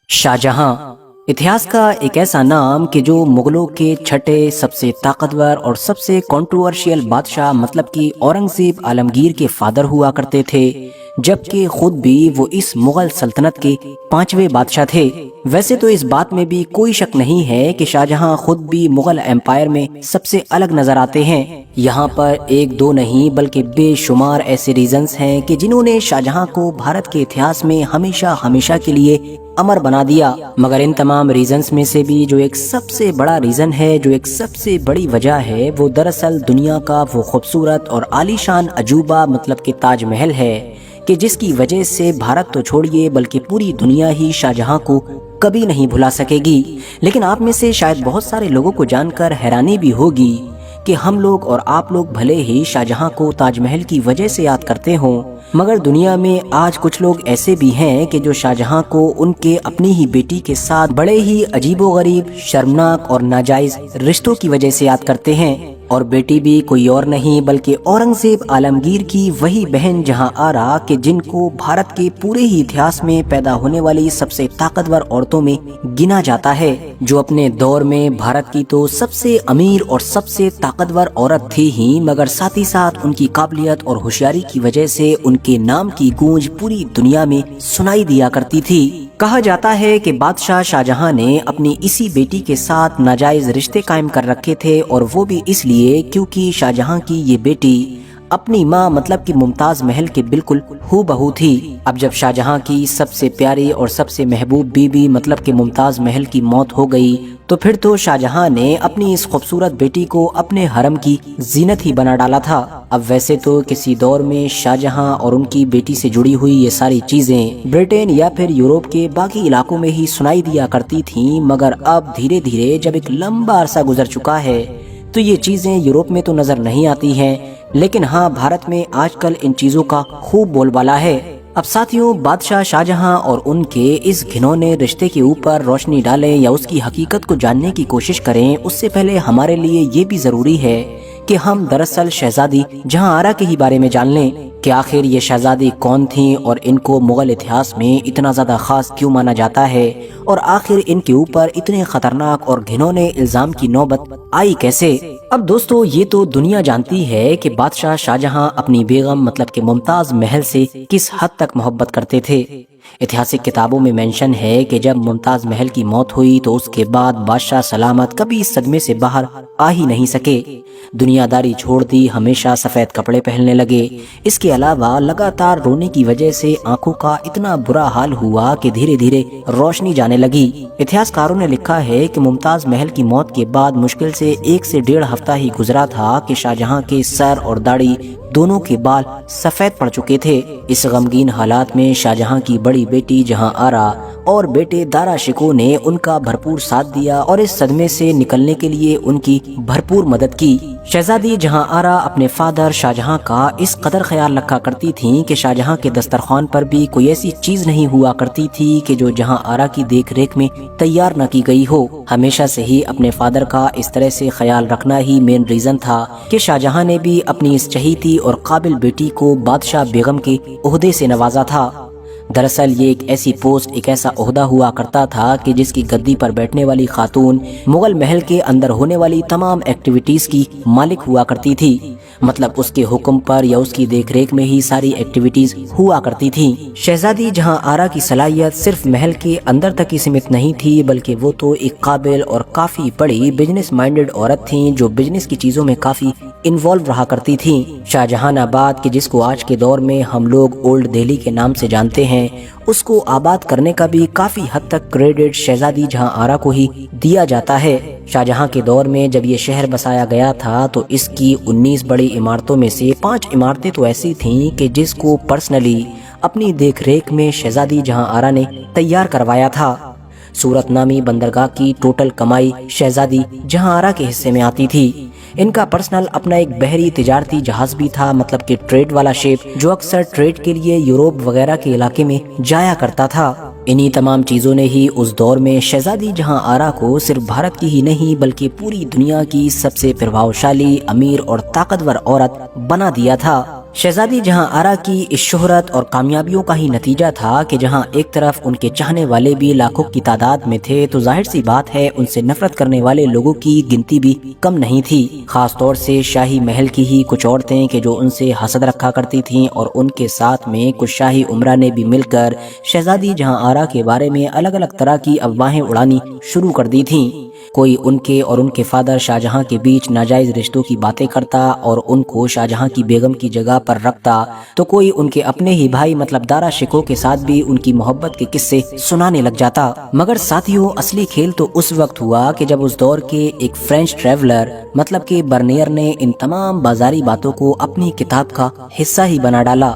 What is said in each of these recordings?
शाहजहां इतिहास का एक ऐसा नाम कि जो मुगलों के छठे सबसे ताकतवर और सबसे कंट्रोवर्शियल बादशाह मतलब कि औरंगजेब आलमगीर के फादर हुआ करते थे, जबकि खुद भी वो इस मुगल सल्तनत के पांचवें बादशाह थे। वैसे तो इस बात में भी कोई शक नहीं है कि शाहजहां खुद भी मुगल एम्पायर में सबसे अलग नजर आते हैं। यहाँ पर एक दो नहीं बल्कि बेशुमार ऐसे रीजंस हैं कि जिन्होंने शाहजहां को भारत के इतिहास में हमेशा हमेशा के लिए अमर बना दिया। मगर इन तमाम रीजंस में से भी जो एक सबसे बड़ा रीजन है, जो एक सबसे बड़ी वजह है, वो दरअसल दुनिया का वो खूबसूरत और आलीशान अजूबा मतलब कि ताजमहल है कि जिसकी वजह से भारत तो छोड़िए बल्कि पूरी दुनिया ही शाहजहां को कभी नहीं भुला सकेगी। लेकिन आप में से शायद बहुत सारे लोगों को जानकर हैरानी भी होगी कि हम लोग और आप लोग भले ही शाहजहां को ताजमहल की वजह से याद करते हों, मगर दुनिया में आज कुछ लोग ऐसे भी हैं कि जो शाहजहां को उनके अपनी ही बेटी के साथ बड़े ही अजीबोगरीब, शर्मनाक और नाजायज रिश्तों की वजह से याद करते हैं। और बेटी भी कोई और नहीं बल्कि औरंगजेब आलमगीर की वही बहन जहां आरा कि जिनको भारत के पूरे ही इतिहास में पैदा होने वाली सबसे ताकतवर औरतों में गिना जाता है, जो अपने दौर में भारत की तो सबसे अमीर और सबसे ताकतवर औरत थी ही, मगर साथ ही साथ उनकी काबिलियत और होशियारी की वजह से उनके नाम की गूंज पूरी दुनिया में सुनाई दिया करती थी। कहा जाता है कि बादशाह शाहजहां ने अपनी इसी बेटी के साथ नाजायज रिश्ते कायम कर रखे थे, और वो भी इसलिए क्योंकि शाहजहां की ये बेटी अपनी माँ मतलब कि मुमताज महल के बिल्कुल हूबहू थी। अब जब शाहजहां की सबसे प्यारी और सबसे महबूब बीबी मतलब कि मुमताज महल की मौत हो गई, तो फिर तो शाहजहां ने अपनी इस खूबसूरत बेटी को अपने हरम की जीनत ही बना डाला था। अब वैसे तो किसी दौर में शाहजहां और उनकी बेटी से जुड़ी हुई ये सारी चीजें ब्रिटेन या फिर यूरोप के बाकी इलाकों में ही सुनाई दिया करती थीं, मगर अब धीरे धीरे जब एक लंबा अरसा गुजर चुका है तो ये चीजें यूरोप में तो नजर नहीं आती हैं, लेकिन हाँ भारत में आजकल इन चीजों का खूब बोलबाला है। अब साथियों, बादशाह शाहजहां और उनके इस घिनौने रिश्ते के ऊपर रोशनी डालें या उसकी हकीकत को जानने की कोशिश करें, उससे पहले हमारे लिए ये भी जरूरी है कि हम दरअसल शहजादी जहां आरा के ही बारे में जान लें कि आखिर ये शहजादी कौन थी और इनको मुगल इतिहास में इतना ज्यादा खास क्यों माना जाता है, और आखिर इनके ऊपर इतने खतरनाक और घिनौने इल्जाम की नौबत आई कैसे। अब दोस्तों, ये तो दुनिया जानती है कि बादशाह शाहजहां अपनी बेगम मतलब कि मुमताज महल से किस हद तक मोहब्बत करते थे। ऐतिहासिक किताबों में मेंशन है कि जब मुमताज महल की मौत हुई तो उसके बाद बादशाह सलामत कभी इस सदमे से बाहर आ ही नहीं सके। दुनियादारी छोड़ दी, हमेशा सफेद कपड़े पहनने लगे। इसके अलावा लगातार रोने की वजह से आंखों का इतना बुरा हाल हुआ कि धीरे धीरे रोशनी जाने लगी। इतिहासकारों ने लिखा है कि मुमताज महल की मौत के बाद मुश्किल से 1 से 1.5 हफ्ता ही गुजरा था कि शाहजहां के सर और दाढ़ी दोनों के बाल सफेद पड़ चुके थे। इस गमगीन हालात में शाहजहां की बड़ी बेटी जहां आरा और बेटे दारा शिको ने उनका भरपूर साथ दिया और इस सदमे से निकलने के लिए उनकी भरपूर मदद की। शहजादी जहां आरा अपने फादर शाहजहां का इस कदर ख्याल रखा करती थीं कि शाहजहां के दस्तरखान पर भी कोई ऐसी चीज नहीं हुआ करती थी कि जो जहां आरा की देख रेख में तैयार न की गई हो। हमेशा से ही अपने फादर का इस तरह से ख्याल रखना ही मेन रीजन था कि शाहजहां ने भी अपनी इस चहीती और काबिल बेटी को बादशाह बेगम के ओहदे से नवाजा था। दरअसल ये एक ऐसी पोस्ट, एक ऐसा ओहदा हुआ करता था कि जिसकी गद्दी पर बैठने वाली खातून मुगल महल के अंदर होने वाली तमाम एक्टिविटीज की मालिक हुआ करती थी। मतलब उसके हुक्म पर या उसकी देखरेख में ही सारी एक्टिविटीज हुआ करती थी। शहजादी जहां आरा की सलाहियत सिर्फ महल के अंदर तक ही सीमित नहीं थी, बल्कि वो तो एक काबिल और काफी बड़ी बिजनेस माइंडेड औरत थी जो बिजनेस की चीजों में काफी इन्वॉल्व रहा करती थी। शाहजहानाबाद की जिसको आज के दौर में हम लोग ओल्ड दिल्ली के नाम से जानते हैं, उसको आबाद करने का भी काफी हद तक क्रेडिट शहजादी जहां आरा को ही दिया जाता है। शाहजहां के दौर में जब ये शहर बसाया गया था तो इसकी 19 बड़ी इमारतों में से 5 इमारतें तो ऐसी थीं कि जिसको पर्सनली अपनी देखरेख में शहजादी जहां आरा ने तैयार करवाया था। सूरत नामी बंदरगाह की टोटल कमाई शहजादी जहां आरा के हिस्से में आती थी। इनका पर्सनल अपना एक बहरी तिजारती जहाज भी था, मतलब कि ट्रेड वाला शिप, जो अक्सर ट्रेड के लिए यूरोप वगैरह के इलाके में जाया करता था। इन्हीं तमाम चीजों ने ही उस दौर में शहजादी जहां आरा को सिर्फ भारत की ही नहीं बल्कि पूरी दुनिया की सबसे प्रभावशाली, अमीर और ताकतवर औरत बना दिया था। शहजादी जहां आरा की इस शोहरत और कामयाबियों का ही नतीजा था कि जहां एक तरफ उनके चाहने वाले भी लाखों की तादाद में थे, तो जाहिर सी बात है उनसे नफरत करने वाले लोगों की गिनती भी कम नहीं थी। खास तौर से शाही महल की ही कुछ औरतें कि जो उनसे हसद रखा करती थीं, और उनके साथ में कुछ शाही उमरा ने भी मिलकर शहजादी जहां आरा के बारे में अलग अलग तरह की अफवाहें उड़ानी शुरू कर दी थीं। कोई उनके और उनके फादर शाहजहां के बीच नाजायज रिश्तों की बातें करता और उनको शाहजहां की बेगम की जगह पर रखता, तो कोई उनके अपने ही भाई मतलब दारा शिको के साथ भी उनकी मोहब्बत के किस्से सुनाने लग जाता। मगर साथियों, असली खेल तो उस वक्त हुआ कि जब उस दौर के एक फ्रेंच ट्रैवलर मतलब कि बर्नियर ने इन तमाम बाजारी बातों को अपनी किताब का हिस्सा ही बना डाला।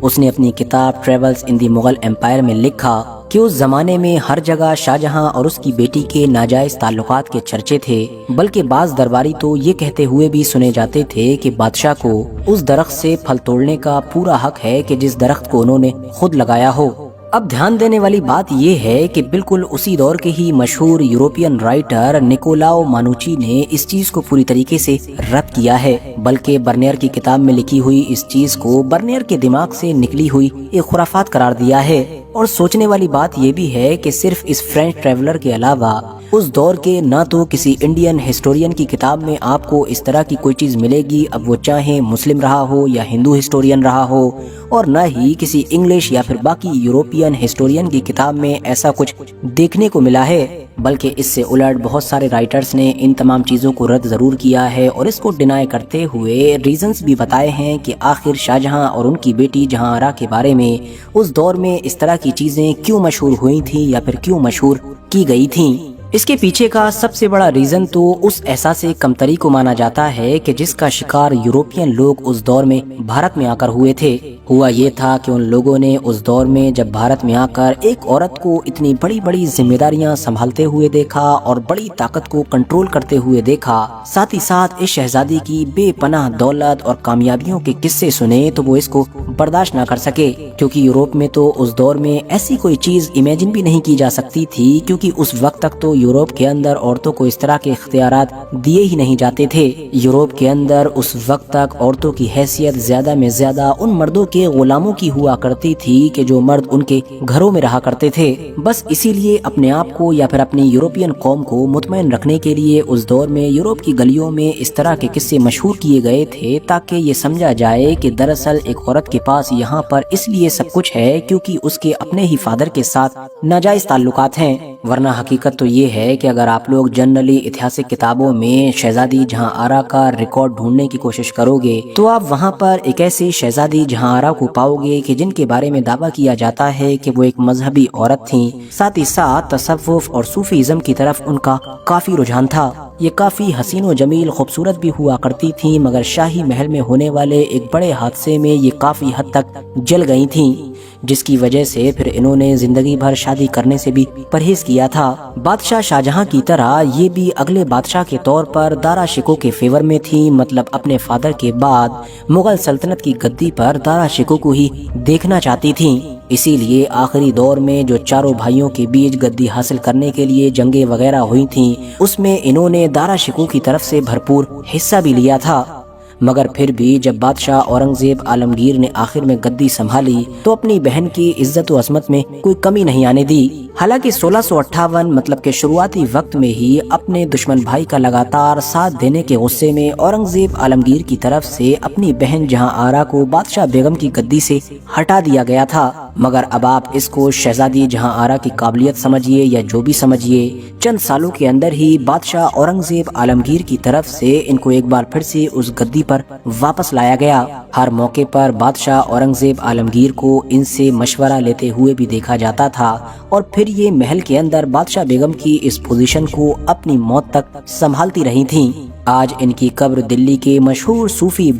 उसने अपनी किताब travels in the Mughal empire में लिखा कि उस जमाने में हर जगह शाहजहां और उसकी बेटी के नाजायज ताल्लुकात के चर्चे थे, बल्कि बाज दरबारी तो ये कहते हुए भी सुने जाते थे कि बादशाह को उस दरख्त से फल तोड़ने का पूरा हक है कि जिस दरख्त को उन्होंने खुद लगाया हो। अब ध्यान देने वाली बात यह है कि बिल्कुल उसी दौर के ही मशहूर यूरोपियन राइटर निकोलाओ मानुची ने इस चीज को पूरी तरीके से रद्द किया है, बल्कि बर्नियर की किताब में लिखी हुई इस चीज को बर्नियर के दिमाग से निकली हुई एक खुराफात करार दिया है। और सोचने वाली बात यह भी है कि सिर्फ इस फ्रेंच ट्रैवलर के अलावा उस दौर के ना तो किसी इंडियन हिस्टोरियन की किताब में आपको इस तरह की कोई चीज मिलेगी, अब वो चाहे मुस्लिम रहा हो या हिंदू हिस्टोरियन रहा हो, और न ही किसी इंग्लिश या फिर बाकी यूरोपियन हिस्टोरियन की किताब में ऐसा कुछ देखने को मिला है। बल्कि इससे उलट बहुत सारे राइटर्स ने इन तमाम चीजों को रद्द जरूर किया है और इसको डिनाई करते हुए रीजंस भी बताए हैं कि आखिर शाहजहां और उनकी बेटी जहां आरा के बारे में उस दौर में इस तरह की चीजें क्यों मशहूर हुई थी या फिर क्यों मशहूर की गई थी। इसके पीछे का सबसे बड़ा रीजन तो उस एहसास कमतरी को माना जाता है कि जिसका शिकार यूरोपियन लोग उस दौर में भारत में आकर हुए थे। हुआ ये था कि उन लोगों ने उस दौर में जब भारत में आकर एक औरत को इतनी बड़ी बड़ी जिम्मेदारियां संभालते हुए देखा और बड़ी ताकत को कंट्रोल करते हुए देखा, साथ ही साथ इस शहजादी की बेपनाह दौलत और कामयाबियों के किस्से सुने, तो वो इसको बर्दाश्त न कर सके। क्योंकि यूरोप में तो उस दौर में ऐसी कोई चीज इमेजिन भी नहीं की जा सकती थी, क्योंकि उस वक्त तक तो यूरोप के अंदर औरतों को इस तरह के इख्तियारात दिए ही नहीं जाते थे। यूरोप के अंदर उस वक्त तक औरतों की हैसियत ज्यादा में ज्यादा उन मर्दों के गुलामों की हुआ करती थी कि जो मर्द उनके घरों में रहा करते थे। बस इसीलिए अपने आप को या फिर अपनी यूरोपियन कौम को मुतमईन रखने के लिए उस दौर में यूरोप की गलियों में इस तरह के किस्से मशहूर किए गए थे, ताकि ये समझा जाए कि दरअसल एक औरत के पास यहाँ पर इसलिए सब कुछ है क्योंकि उसके अपने ही फादर के साथ नाजायज ताल्लुकात हैं। वरना हकीकत तो ये है कि अगर आप लोग जनरली ऐतिहासिक किताबों में शहजादी जहां आरा का रिकॉर्ड ढूंढने की कोशिश करोगे, तो आप वहां पर एक ऐसी शहजादी जहां आरा को पाओगे कि जिनके बारे में दावा किया जाता है कि वो एक मजहबी औरत थी। साथ ही साथ तसव्वुफ और सूफीज़्म की तरफ उनका काफी रुझान था। ये काफी हसीन व जमील खूबसूरत भी हुआ करती थी, मगर शाही महल में होने वाले एक बड़े हादसे में ये काफी हद तक जल गई थीं, जिसकी वजह से फिर इन्होंने जिंदगी भर शादी करने से भी परहेज किया था। बादशाह शाहजहां की तरह ये भी अगले बादशाह के तौर पर दारा शिको के फेवर में थी, मतलब अपने फादर के बाद मुगल सल्तनत की गद्दी पर दारा शिको को ही देखना चाहती थी। इसीलिए आखिरी दौर में जो चारों भाइयों के बीच गद्दी हासिल करने के लिए जंगें वगैरह हुई थीं, उसमें इन्होंने दारा शिको की तरफ से भरपूर हिस्सा भी लिया था। मगर फिर भी जब बादशाह औरंगजेब आलमगीर ने आखिर में गद्दी संभाली, तो अपनी बहन की इज्जत व अजमत में कोई कमी नहीं आने दी। हालांकि 1658 मतलब के शुरुआती वक्त में ही अपने दुश्मन भाई का लगातार साथ देने के गुस्से में औरंगजेब आलमगीर की तरफ से अपनी बहन जहां आरा को बादशाह बेगम की गद्दी से हटा दिया गया था। मगर अब आप इसको शहजादी जहां आरा की काबिलियत समझिए या जो भी समझिए, चंद सालों के अंदर ही बादशाह औरंगजेब आलमगीर की तरफ से इनको एक बार फिर से उस गद्दी पर वापस लाया गया। हर मौके पर बादशाह औरंगजेब आलमगीर को इनसे मशवरा लेते हुए भी देखा जाता था, और फिर ये महल के अंदर बादशाह बेगम की इस पोजीशन को अपनी मौत तक संभालती रही थीं। आज इनकी कब्र दिल्ली के मशहूर सूफी